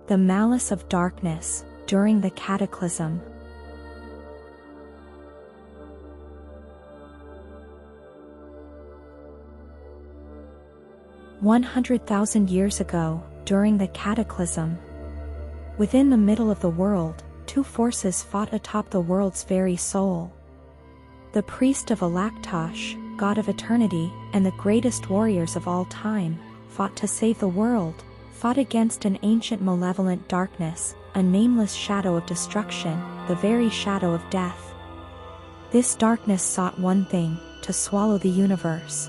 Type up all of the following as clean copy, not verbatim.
The Malice of Darkness, during the Cataclysm. "100,000 years ago, during the Cataclysm. Within the middle of the world, two forces fought atop the world's very soul. The priest of Alaktosh, god of eternity, and the greatest warriors of all time, fought to save the world, fought against an ancient malevolent darkness, a nameless shadow of destruction, the very shadow of death. This darkness sought one thing, to swallow the universe.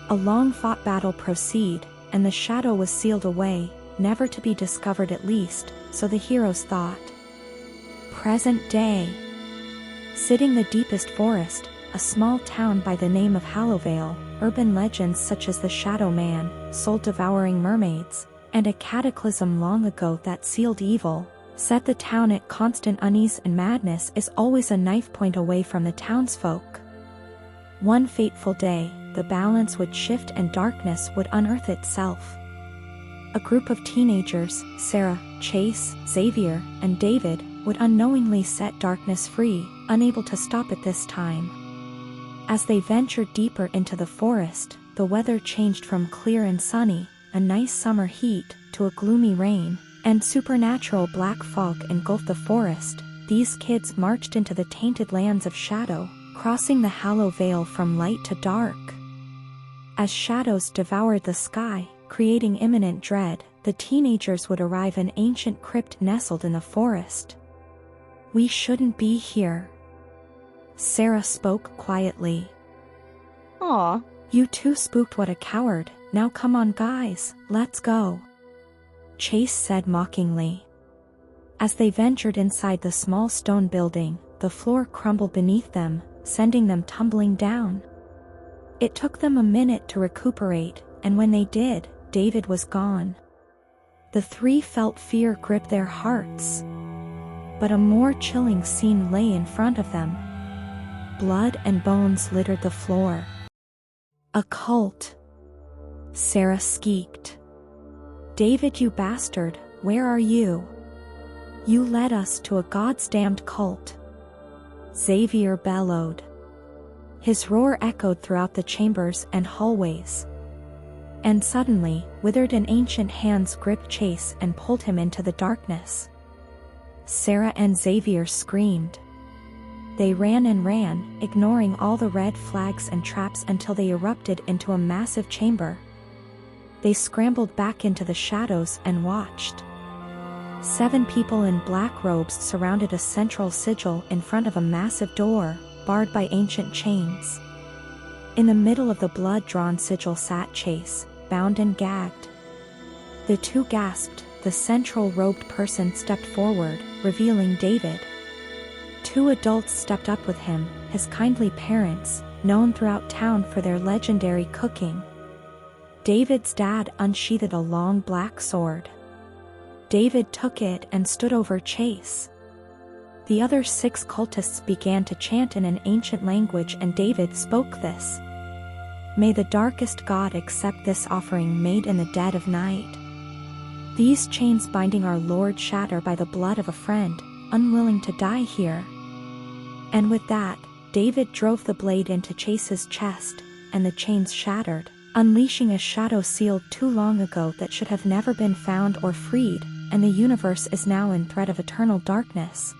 A long-fought battle proceeded, and the shadow was sealed away, never to be discovered at least, so the heroes thought. Present day. Sitting the deepest forest, a small town by the name of Hallowvale, urban legends such as the Shadow Man, soul-devouring mermaids, and a cataclysm long ago that sealed evil, set the town at constant unease, and madness is always a knife point away from the townsfolk. One fateful day, the balance would shift and darkness would unearth itself. A group of teenagers, Sarah, Chase, Xavier, and David, would unknowingly set darkness free, unable to stop it this time. As they ventured deeper into the forest, the weather changed from clear and sunny, a nice summer heat, to a gloomy rain, and supernatural black fog engulfed the forest. These kids marched into the tainted lands of shadow, crossing the Hallow Vale from light to dark. As shadows devoured the sky, creating imminent dread, the teenagers would arrive in an ancient crypt nestled in the forest. "We shouldn't be here," Sarah spoke quietly. "Aw, "You too spooked, what a coward. Now come on guys, let's go," Chase said mockingly. As they ventured inside the small stone building, the floor crumbled beneath them, sending them tumbling down. It took them a minute to recuperate, and when they did, David was gone. The three felt fear grip their hearts. But a more chilling scene lay in front of them. Blood and bones littered the floor. "A cult," Sarah squeaked. "David, you bastard, where are you? You led us to a God's damned cult," Xavier bellowed. His roar echoed throughout the chambers and hallways. And suddenly, withered and ancient hands gripped Chase and pulled him into the darkness. Sarah and Xavier screamed. They ran and ran, ignoring all the red flags and traps until they erupted into a massive chamber. They scrambled back into the shadows and watched. 7 people in black robes surrounded a central sigil in front of a massive door, barred by ancient chains. In the middle of the blood-drawn sigil sat Chase, bound and gagged. The two gasped. The central robed person stepped forward, revealing David. 2 adults stepped up with him, his kindly parents, known throughout town for their legendary cooking. David's dad unsheathed a long black sword. David took it and stood over Chase. The other 6 cultists began to chant in an ancient language, and David spoke this. "May the darkest god accept this offering made in the dead of night. These chains binding our Lord shatter by the blood of a friend, unwilling to die here." And with that, David drove the blade into Chase's chest, and the chains shattered, unleashing a shadow sealed too long ago that should have never been found or freed, and the universe is now in threat of eternal darkness.